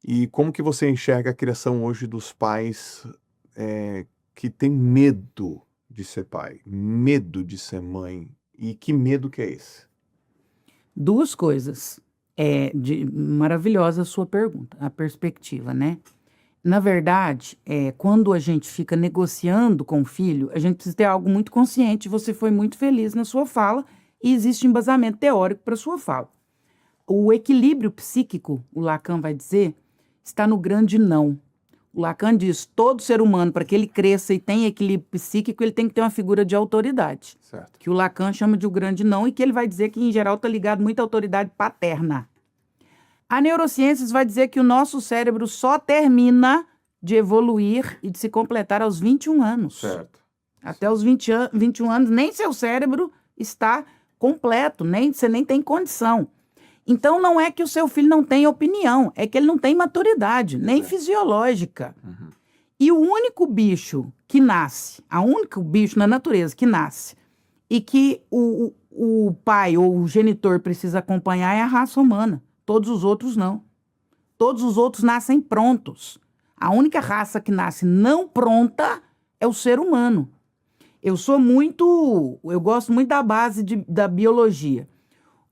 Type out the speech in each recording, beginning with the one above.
E como que você enxerga a criação hoje dos pais que têm medo de ser pai, medo de ser mãe? E que medo que é esse? Duas coisas. Maravilhosa a sua pergunta, a perspectiva, né? Na verdade, quando a gente fica negociando com o filho, a gente precisa ter algo muito consciente. Você foi muito feliz na sua fala e existe embasamento teórico para a sua fala. O equilíbrio psíquico, o Lacan vai dizer, está no grande não. O Lacan diz, todo ser humano, para que ele cresça e tenha equilíbrio psíquico, ele tem que ter uma figura de autoridade. Certo. Que o Lacan chama de o grande não e que ele vai dizer que, em geral, está ligado muito à autoridade paterna. A neurociências vai dizer que o nosso cérebro só termina de evoluir e de se completar aos 21 anos. Certo. Até os 21 anos, nem seu cérebro está completo, você nem tem condição. Então, não é que o seu filho não tem opinião, é que ele não tem maturidade, nem fisiológica. Uhum. E o único bicho que nasce, o único bicho na natureza que nasce e que o pai ou o genitor precisa acompanhar é a raça humana. Todos os outros não. Todos os outros nascem prontos. A única raça que nasce não pronta é o ser humano. Eu gosto muito da base da biologia.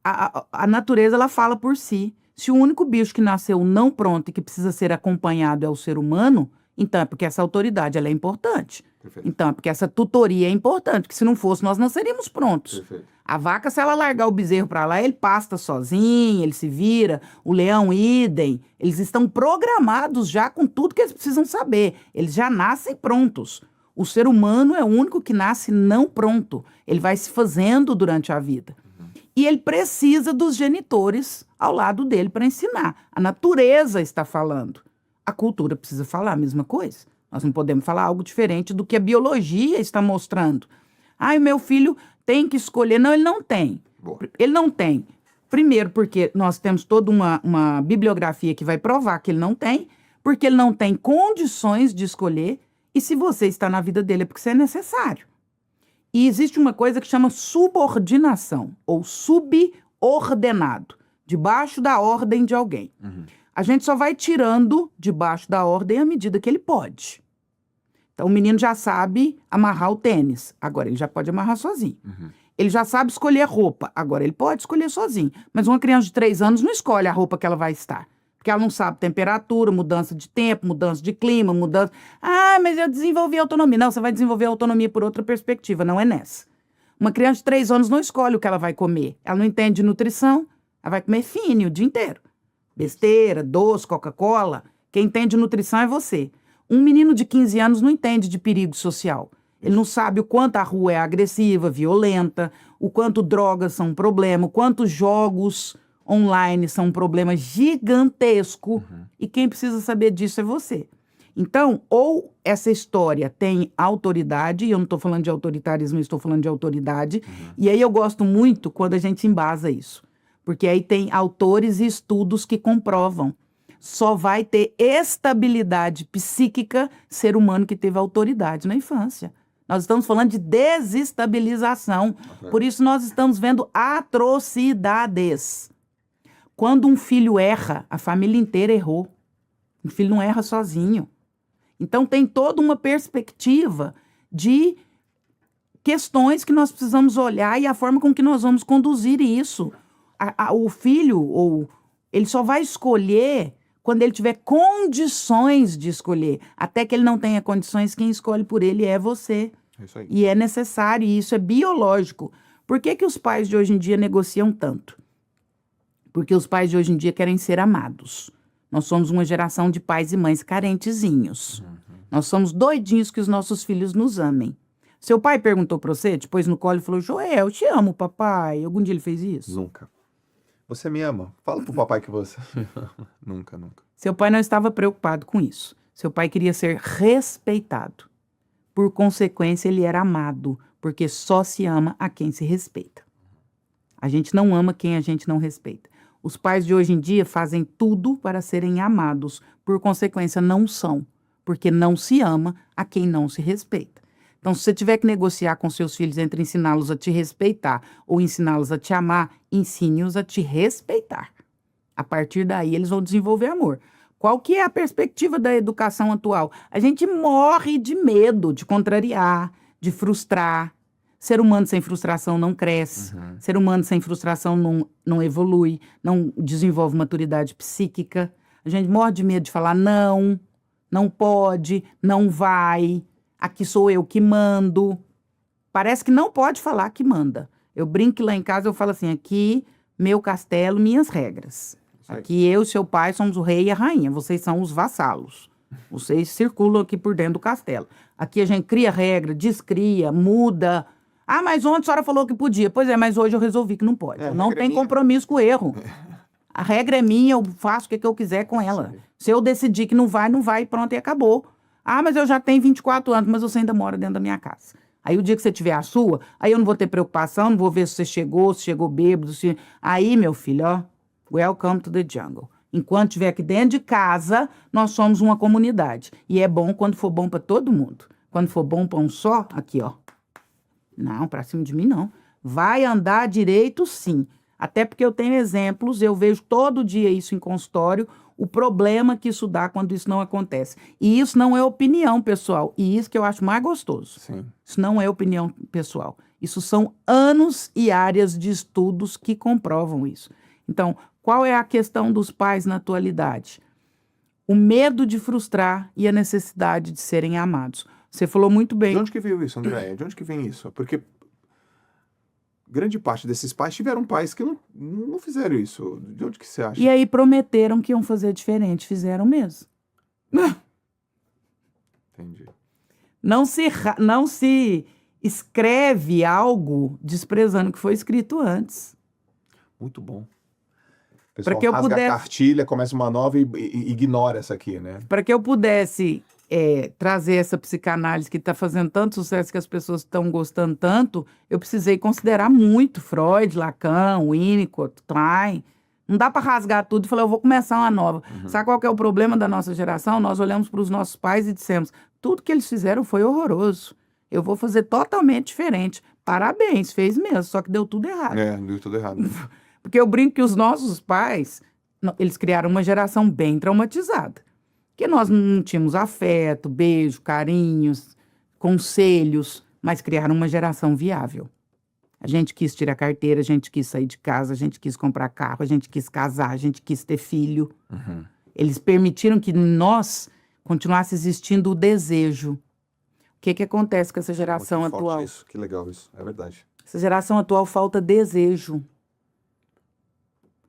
A natureza, ela fala por si. Se o único bicho que nasceu não pronto e que precisa ser acompanhado é o ser humano, então é porque essa autoridade ela é importante. Perfeito. Então é porque essa tutoria é importante, porque se não fosse, nós não seríamos prontos. Perfeito. A vaca, se ela largar o bezerro para lá, ele pasta sozinho, ele se vira. O leão, idem. Eles estão programados já com tudo que eles precisam saber. Eles já nascem prontos. O ser humano é o único que nasce não pronto. Ele vai se fazendo durante a vida. E ele precisa dos genitores ao lado dele para ensinar. A natureza está falando. A cultura precisa falar a mesma coisa. Nós não podemos falar algo diferente do que a biologia está mostrando. O meu filho tem que escolher. Não, ele não tem. Boa. Ele não tem. Primeiro, porque nós temos toda uma bibliografia que vai provar que ele não tem, porque ele não tem condições de escolher, e se você está na vida dele é porque você é necessário. E existe uma coisa que chama subordinação, ou subordenado, debaixo da ordem de alguém. Uhum. A gente só vai tirando debaixo da ordem à medida que ele pode. Então, o menino já sabe amarrar o tênis, agora ele já pode amarrar sozinho. Uhum. Ele já sabe escolher roupa, agora ele pode escolher sozinho. Mas uma criança de 3 anos não escolhe a roupa que ela vai estar. Porque ela não sabe temperatura, mudança de tempo, mudança de clima, mudança... mas eu desenvolvi autonomia. Não, você vai desenvolver autonomia por outra perspectiva, não é nessa. Uma criança de 3 anos não escolhe o que ela vai comer. Ela não entende de nutrição, ela vai comer fine o dia inteiro. Besteira, doce, Coca-Cola. Quem entende de nutrição é você. Um menino de 15 anos não entende de perigo social. Ele não sabe o quanto a rua é agressiva, violenta, o quanto drogas são um problema, o quanto jogos online são um problema gigantesco. E quem precisa saber disso é você. Então, ou essa história tem autoridade, e eu não estou falando de autoritarismo, eu estou falando de autoridade, e aí eu gosto muito quando a gente embasa isso. Porque aí tem autores e estudos que comprovam. Só vai ter estabilidade psíquica ser humano que teve autoridade na infância. Nós estamos falando de desestabilização. Por isso nós estamos vendo atrocidades. Quando um filho erra, a família inteira errou. Um filho não erra sozinho. Então tem toda uma perspectiva de questões que nós precisamos olhar e a forma com que nós vamos conduzir isso. O filho, ele só vai escolher quando ele tiver condições de escolher. Até que ele não tenha condições, quem escolhe por ele é você. É isso aí. E é necessário, e isso é biológico. Por que que os pais de hoje em dia negociam tanto? Porque os pais de hoje em dia querem ser amados. Nós somos uma geração de pais e mães carentezinhos. Nós somos doidinhos que os nossos filhos nos amem. Seu pai perguntou pra você, depois no colo, e falou, Joel, eu te amo, papai. Algum dia ele fez isso? Nunca. Você me ama. Fala pro papai que você me ama. Nunca, nunca. Seu pai não estava preocupado com isso. Seu pai queria ser respeitado. Por consequência, ele era amado, porque só se ama a quem se respeita. A gente não ama quem a gente não respeita. Os pais de hoje em dia fazem tudo para serem amados, por consequência, não são, porque não se ama a quem não se respeita. Então, se você tiver que negociar com seus filhos entre ensiná-los a te respeitar ou ensiná-los a te amar, ensine-os a te respeitar. A partir daí, eles vão desenvolver amor. Qual que é a perspectiva da educação atual? A gente morre de medo de contrariar, de frustrar. Ser humano sem frustração não cresce. Uhum. Ser humano sem frustração não evolui, não desenvolve maturidade psíquica. A gente morre de medo de falar não, não pode, não vai, aqui sou eu que mando. Parece que não pode falar que manda. Eu brinco que lá em casa, eu falo assim, aqui, meu castelo, minhas regras. Aqui eu e seu pai somos o rei e a rainha, vocês são os vassalos. Vocês circulam aqui por dentro do castelo. Aqui a gente cria regra, descria, muda. Ah, mas ontem a senhora falou que podia. Pois é, mas hoje eu resolvi que não pode. Eu não tenho compromisso com o erro. A regra é minha, eu faço o que eu quiser com ela. Sim. Se eu decidir que não vai, pronto, e acabou. Ah, mas eu já tenho 24 anos, mas você ainda mora dentro da minha casa. Aí o dia que você tiver a sua, aí eu não vou ter preocupação, não vou ver se chegou bêbado. Aí, meu filho, ó, welcome to the jungle. Enquanto estiver aqui dentro de casa, nós somos uma comunidade. E é bom quando for bom para todo mundo. Quando for bom para um só, aqui, ó. Não, para cima de mim, não. Vai andar direito, sim. Até porque eu tenho exemplos, eu vejo todo dia isso em consultório, o problema que isso dá quando isso não acontece. E isso não é opinião pessoal. E isso que eu acho mais gostoso. Sim. Isso não é opinião pessoal. Isso são anos e áreas de estudos que comprovam isso. Então, qual é a questão dos pais na atualidade? O medo de frustrar e a necessidade de serem amados. Você falou muito bem. De onde que veio isso, André? De onde que vem isso? Porque grande parte desses pais tiveram pais que não fizeram isso. De onde que você acha? E aí prometeram que iam fazer diferente, fizeram mesmo. Entendi. Não se escreve algo desprezando o que foi escrito antes. Muito bom. O pessoal que eu rasga pudesse- a cartilha, começa uma nova e ignora essa aqui, né? Para que eu pudesse trazer essa psicanálise que está fazendo tanto sucesso, que as pessoas estão gostando tanto, eu precisei considerar muito Freud, Lacan, Winnicott, Klein. Não dá para rasgar tudo e falar, eu vou começar uma nova. Sabe qual que é o problema da nossa geração? Nós olhamos para os nossos pais e dissemos, tudo que eles fizeram foi horroroso. Eu vou fazer totalmente diferente. Parabéns, fez mesmo, só que deu tudo errado. Deu tudo errado. Porque eu brinco que os nossos pais, eles criaram uma geração bem traumatizada. Porque nós não tínhamos afeto, beijo, carinhos, conselhos, mas criaram uma geração viável. A gente quis tirar carteira, a gente quis sair de casa, a gente quis comprar carro, a gente quis casar, a gente quis ter filho. Uhum. Eles permitiram que em nós continuasse existindo o desejo. O que acontece com essa geração Muito forte atual? isso. Que legal isso, é verdade. Essa geração atual falta desejo.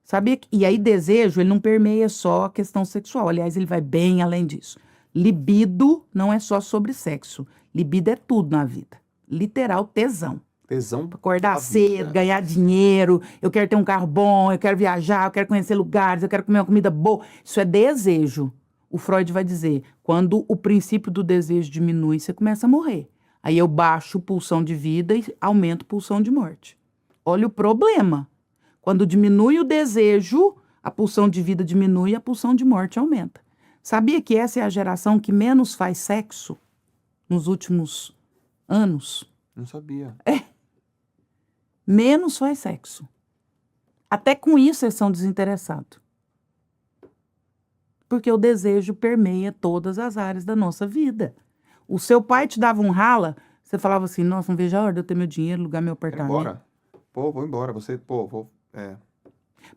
Sabia? E aí desejo, ele não permeia só a questão sexual. Aliás, ele vai bem além disso. Libido não é só sobre sexo. Libido é tudo na vida. Literal, tesão. Tesão. Acordar da cedo, vida. ganhar dinheiro, eu quero ter um carro bom, eu quero viajar, eu quero conhecer lugares, eu quero comer uma comida boa. Isso é desejo. O Freud vai dizer, quando o princípio do desejo diminui, você começa a morrer. Aí eu baixo pulsão de vida e aumento pulsão de morte. Olha o problema. Quando diminui o desejo, a pulsão de vida diminui e a pulsão de morte aumenta. Sabia que essa é a geração que menos faz sexo nos últimos anos? Não sabia. Menos faz sexo. Até com isso eles são desinteressados. Porque o desejo permeia todas as áreas da nossa vida. O seu pai te dava um rala, você falava assim, nossa, não vejo a hora de eu ter meu dinheiro, alugar meu Quero ir apartamento. embora. Pô, vou embora. Você, pô, vou...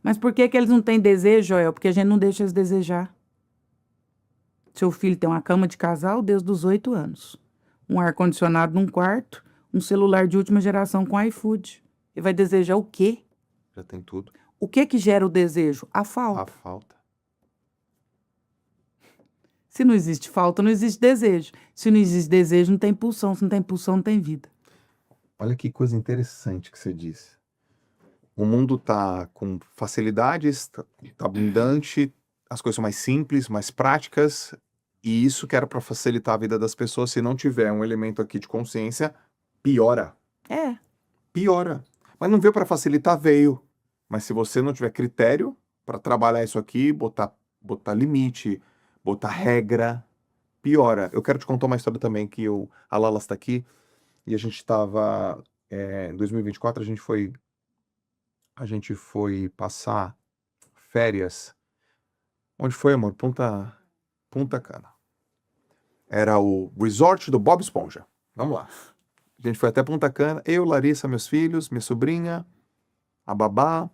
Mas por que eles não têm desejo, Joel? Porque a gente não deixa eles desejar. Seu filho tem uma cama de casal desde os 8 anos. Um ar-condicionado num quarto, um celular de última geração com iFood. Ele vai desejar o quê? Já tem tudo. O que gera o desejo? A falta. A falta. Se não existe falta, não existe desejo. Se não existe desejo, não tem pulsão. Se não tem pulsão, não tem vida. Olha que coisa interessante que você disse. O mundo tá com facilidades, tá abundante, as coisas são mais simples, mais práticas, e isso que era para facilitar a vida das pessoas, se não tiver um elemento aqui de consciência, piora. É. Piora. Mas não veio para facilitar, veio. Mas se você não tiver critério para trabalhar isso aqui, botar limite, botar regra, piora. Eu quero te contar uma história também que a Lala está aqui e a gente estava em 2024 a gente foi passar férias Onde foi, amor? Punta Cana. Era o resort do Bob Esponja. Vamos lá. A gente foi até Punta Cana. Eu, Larissa, meus filhos, minha sobrinha, a babá,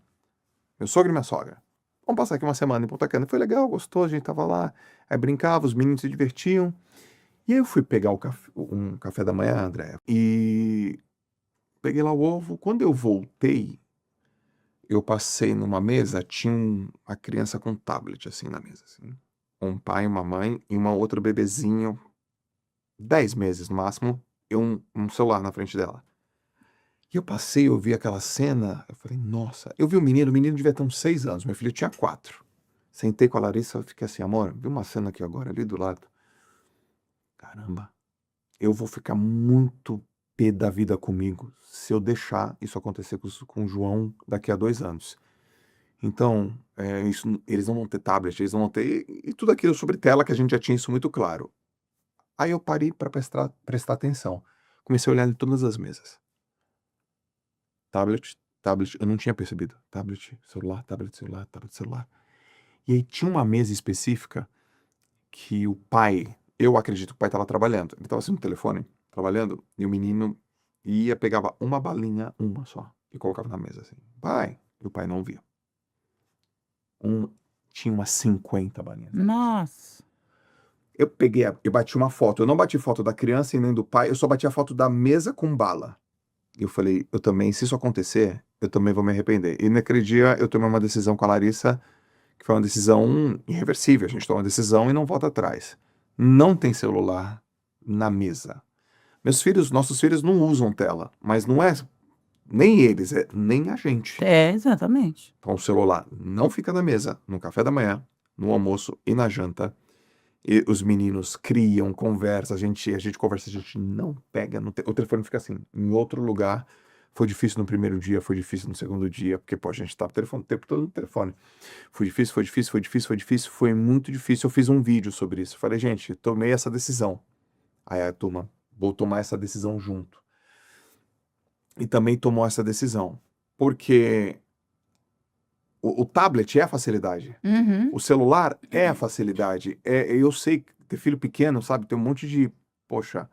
meu sogro e minha sogra. Vamos passar aqui uma semana em Punta Cana. Foi legal, gostoso, a gente tava lá. Aí brincava, os meninos se divertiam. E aí eu fui pegar um café da manhã, André. E peguei lá o ovo. Quando eu voltei, eu passei numa mesa, tinha uma criança com um tablet, assim, na mesa, assim. Um pai, uma mãe e uma outra bebezinho, 10 meses no máximo, e um celular na frente dela. E eu passei, eu vi aquela cena, eu falei, nossa. Eu vi o menino devia ter uns 6 anos, meu filho tinha 4. Sentei com a Larissa, eu fiquei assim, amor, vi uma cena aqui agora, ali do lado. Caramba, eu vou ficar muito pé da vida comigo se eu deixar isso acontecer com o João daqui a 2 anos. Então, eles não vão ter tablet, eles não vão ter... E tudo aquilo sobre tela que a gente já tinha isso muito claro. Aí eu parei para prestar atenção. Comecei a olhar em todas as mesas. Tablet, eu não tinha percebido. Tablet, celular, tablet, celular, tablet, celular. E aí tinha uma mesa específica que o pai, eu acredito que o pai estava trabalhando. Ele estava assim no telefone, trabalhando, e o menino pegava uma balinha, uma só, e colocava na mesa assim. Pai! E o pai não via. Tinha umas 50 balinhas. Nossa. Eu bati uma foto. Eu não bati foto da criança e nem do pai, eu só bati a foto da mesa com bala. E eu falei, eu também, se isso acontecer, eu também vou me arrepender. E naquele dia eu tomei uma decisão com a Larissa, que foi uma decisão irreversível. A gente toma uma decisão e não volta atrás. Não tem celular na mesa. Nossos filhos não usam tela, mas não é nem eles, nem a gente. É, exatamente. Então o celular não fica na mesa, no café da manhã, no almoço e na janta. E os meninos criam, conversam, a gente conversa, a gente não pega, o telefone fica assim, em outro lugar. Foi difícil no primeiro dia, foi difícil no segundo dia, porque, pô, a gente tava o tempo todo no telefone. Foi difícil, foi muito difícil. Eu fiz um vídeo sobre isso. Falei, gente, tomei essa decisão. Aí a turma, vou tomar essa decisão junto. E também tomou essa decisão. Porque o tablet é a facilidade. Uhum. O celular é a facilidade. Eu sei que ter filho pequeno, sabe, tem um monte de... Poxa,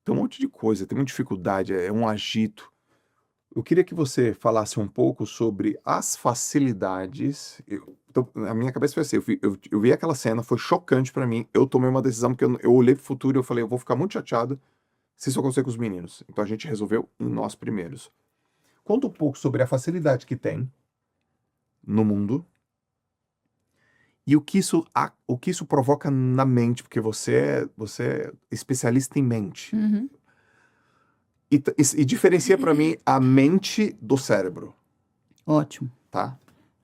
tem um monte de coisa, tem muita dificuldade, é um agito. Eu queria que você falasse um pouco sobre as facilidades. A minha cabeça foi assim, eu vi aquela cena, foi chocante pra mim. Eu tomei uma decisão, porque eu olhei pro futuro e eu falei, eu vou ficar muito chateado se isso acontecer com os meninos. Então a gente resolveu em nós primeiros. Conta um pouco sobre a facilidade que tem no mundo e o que isso provoca na mente, porque você é especialista em mente. Uhum. E diferencia pra mim a mente do cérebro, Ótimo. tá?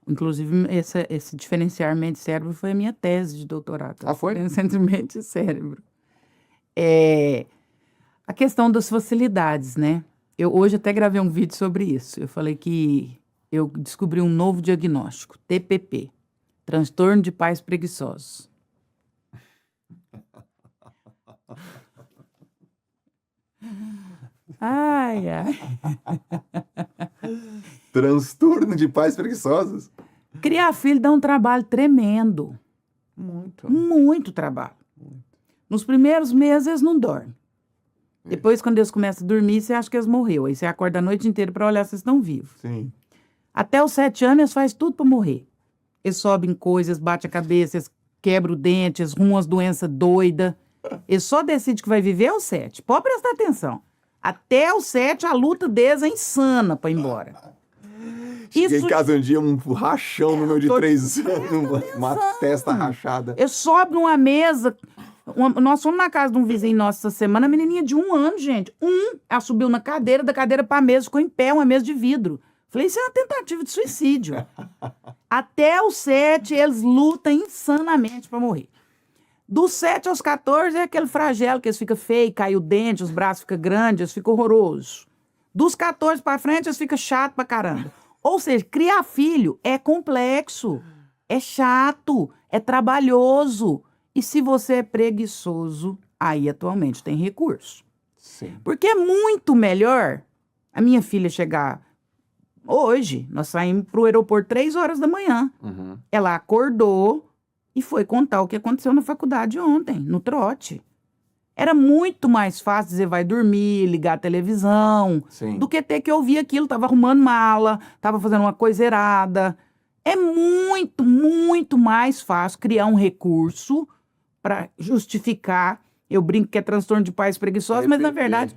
Inclusive, esse diferenciar mente e cérebro foi a minha tese de doutorado. Ah, foi? A diferença entre mente e cérebro. A questão das facilidades, né? Eu hoje até gravei um vídeo sobre isso. Eu falei que eu descobri um novo diagnóstico, TPP, transtorno de pais preguiçosos. Ai, ai. Transtorno de pais preguiçosos? Criar filho dá um trabalho tremendo. Muito. Muito trabalho. Nos primeiros meses, eles não dormem. Depois, quando eles começam a dormir, você acha que eles morreram. Aí você acorda a noite inteira para olhar se eles estão vivos. Sim. Até os 7 anos, eles fazem tudo para morrer. Eles sobem coisas, batem a cabeça, eles quebram o dente, eles rumam as doenças doidas. Eles só decidem que vai viver aos 7. Pode prestar atenção. Até os 7, a luta deles é insana para ir embora. Cheguei em casa um dia, um rachão no meu de Tô 3 anos, uma testa rachada. Eu sobe numa mesa. Nós fomos na casa de um vizinho nosso essa semana, a menininha de 1 ano, gente. Ela subiu na cadeira, da cadeira pra mesa, ficou em pé, uma mesa de vidro. Falei, isso é uma tentativa de suicídio. Até os 7, eles lutam insanamente pra morrer. Dos 7 aos 14 é aquele flagelo que eles ficam feios, cai o dente, os braços ficam grandes, eles ficam horrorosos. Dos 14 pra frente, eles ficam chato pra caramba. Ou seja, criar filho é complexo, é chato, é trabalhoso. E se você é preguiçoso, aí atualmente tem recurso. Sim. Porque é muito melhor a minha filha chegar Hoje, nós saímos pro aeroporto 3 horas da manhã. Uhum. Ela acordou e foi contar o que aconteceu na faculdade ontem, no trote. Era muito mais fácil dizer vai dormir, ligar a televisão, Sim. do que ter que ouvir aquilo. Tava arrumando mala, tava fazendo uma coisa errada. É muito, muito mais fácil criar um recurso para justificar. Eu brinco que é transtorno de pais preguiçosos, mas na verdade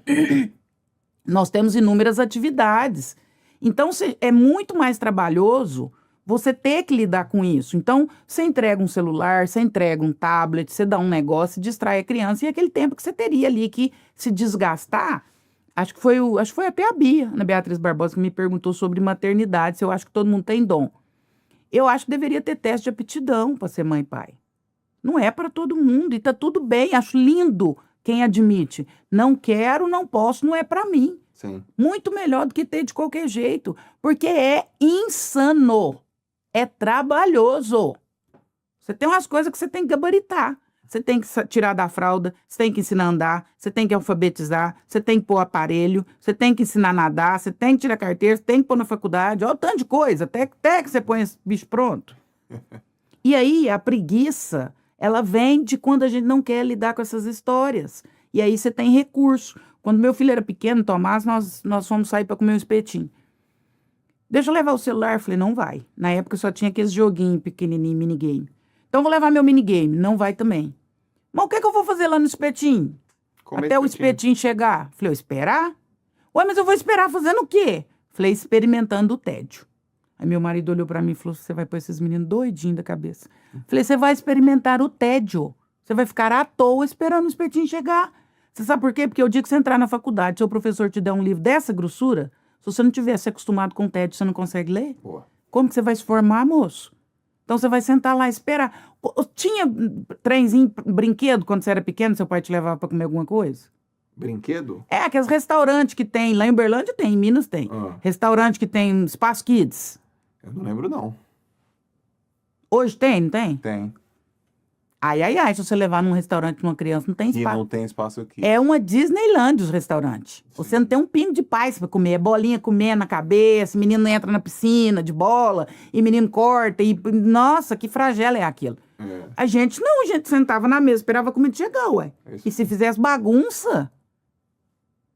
nós temos inúmeras atividades. Então é muito mais trabalhoso você ter que lidar com isso. Então, você entrega um celular, você entrega um tablet, você dá um negócio, distrai a criança, e aquele tempo que você teria ali que se desgastar, acho que foi até a Bia, Ana Beatriz Barbosa, que me perguntou sobre maternidade, se eu acho que todo mundo tem dom. Eu acho que deveria ter teste de aptidão para ser mãe e pai. Não é para todo mundo, e tá tudo bem, acho lindo quem admite. Não quero, não posso, não é para mim. Sim. Muito melhor do que ter de qualquer jeito, porque é insano. É trabalhoso. Você tem umas coisas que você tem que gabaritar. Você tem que tirar da fralda, você tem que ensinar a andar, você tem que alfabetizar, você tem que pôr aparelho, você tem que ensinar a nadar, você tem que tirar carteira, você tem que pôr na faculdade, olha o tanto de coisa, até que você põe esse bicho pronto. E aí, a preguiça, ela vem de quando a gente não quer lidar com essas histórias. E aí você tem recurso. Quando meu filho era pequeno, Tomás, nós fomos sair para comer um espetinho. Deixa eu levar o celular. Falei, não vai. Na época só tinha aqueles joguinhos pequenininhos, minigame. Então vou levar meu minigame. Não vai também. Mas o que eu vou fazer lá no espetinho? Comer Até o espetinho chegar. Falei, eu esperar? Ué, mas eu vou esperar fazendo o quê? Falei, experimentando o tédio. Aí meu marido olhou pra mim e falou, você vai pôr esses meninos doidinhos da cabeça. Falei, você vai experimentar o tédio. Você vai ficar à toa esperando o espetinho chegar. Você sabe por quê? Porque o dia que você entrar na faculdade, seu professor te der um livro dessa grossura, se você não tivesse acostumado com o tédio, você não consegue ler? Boa. Como que você vai se formar, moço? Então você vai sentar lá e esperar. Tinha trenzinho, brinquedo, quando você era pequeno, seu pai te levava pra comer alguma coisa? Brinquedo? É, aqueles restaurantes que tem, lá em Uberlândia tem, em Minas tem. Restaurante que tem Espaço Kids. Eu não lembro, não. Hoje tem, não tem? Tem. Ai, se você levar num restaurante uma criança, não tem E espaço. não tem espaço aqui. É uma Disneyland os restaurantes. Você não tem um pingo de paz pra comer. É bolinha comendo na cabeça, menino entra na piscina de bola, e menino corta, e nossa, que flagelo é aquilo. É. A gente sentava na mesa, esperava a comida chegar, ué. Isso. E se fizesse bagunça.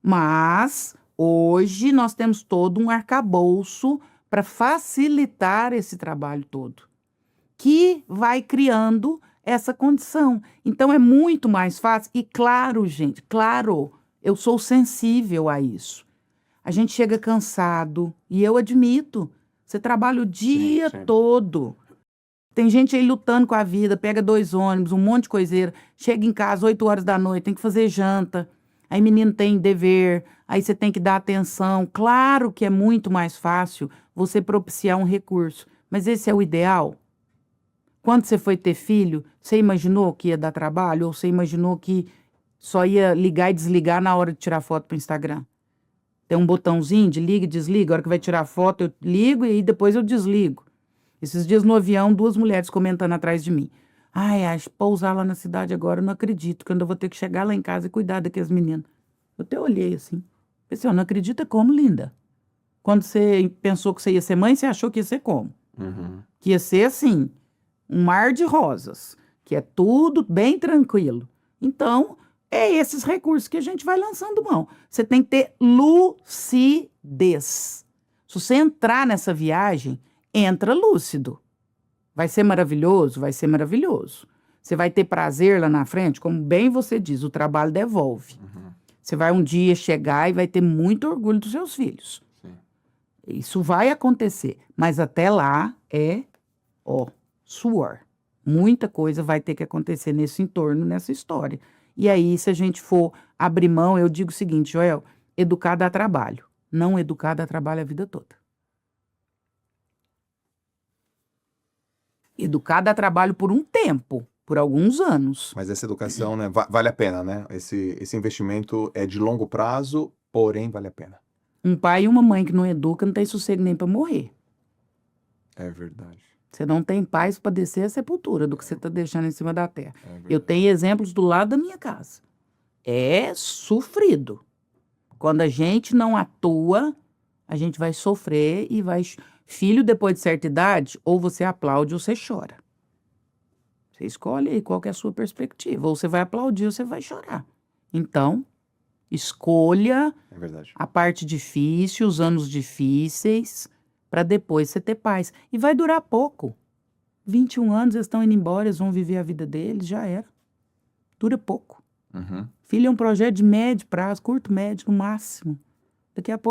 Mas hoje nós temos todo um arcabouço para facilitar esse trabalho todo, que vai criando essa condição. Então é muito mais fácil. E claro, gente, claro, eu sou sensível a isso. A gente chega cansado, e eu admito, você trabalha o dia sim. todo. Tem gente aí lutando com a vida, pega 2 ônibus, um monte de coiseira, chega em casa 8 horas da noite, tem que fazer janta, aí menino tem dever, aí você tem que dar atenção. Claro que é muito mais fácil você propiciar um recurso, mas esse é o ideal? Quando você foi ter filho, você imaginou que ia dar trabalho? Ou você imaginou que só ia ligar e desligar na hora de tirar foto para o Instagram? Tem um botãozinho de liga e desliga. A hora que vai tirar foto, eu ligo e depois eu desligo. Esses dias no avião, 2 mulheres comentando atrás de mim. Ai, acho pousar lá na cidade agora, eu não acredito, que eu ainda vou ter que chegar lá em casa e cuidar daqueles meninos. Eu até olhei assim. Pensei, eu não acredito como, linda? Quando você pensou que você ia ser mãe, você achou que ia ser como? Uhum. Que ia ser assim, um mar de rosas, que é tudo bem tranquilo. Então, é esses recursos que a gente vai lançando mão. Você tem que ter lucidez. Se você entrar nessa viagem, entra lúcido. Vai ser maravilhoso? Vai ser maravilhoso. Você vai ter prazer lá na frente? Como bem você diz, o trabalho devolve. Uhum. Você vai um dia chegar e vai ter muito orgulho dos seus filhos. Sim. Isso vai acontecer. Mas até lá é, suor. Muita coisa vai ter que acontecer nesse entorno, nessa história. E aí, se a gente for abrir mão, eu digo o seguinte, Joel, educar dá trabalho. Não educar dá trabalho a vida toda. Educar dá trabalho por um tempo, por alguns anos. Mas essa educação, né, vale a pena, né? Esse investimento é de longo prazo, porém vale a pena. Um pai e uma mãe que não educam não tem sossego nem para morrer. É verdade. Você não tem paz para descer a sepultura do que você está deixando em cima da terra. É verdade. Eu tenho exemplos do lado da minha casa. É sofrido. Quando a gente não atua, A gente vai sofrer e vai... Filho, depois de certa idade, ou você aplaude ou você chora. Você escolhe aí qual que é a sua perspectiva. Ou você vai aplaudir ou você vai chorar. Então, escolha É verdade. a parte difícil, os anos difíceis, para depois você ter paz. E vai durar pouco. 21 anos, eles estão indo embora, eles vão viver a vida deles, já era. Dura pouco. Uhum. Filho é um projeto de médio prazo, curto, médio, no máximo. Daqui a pouco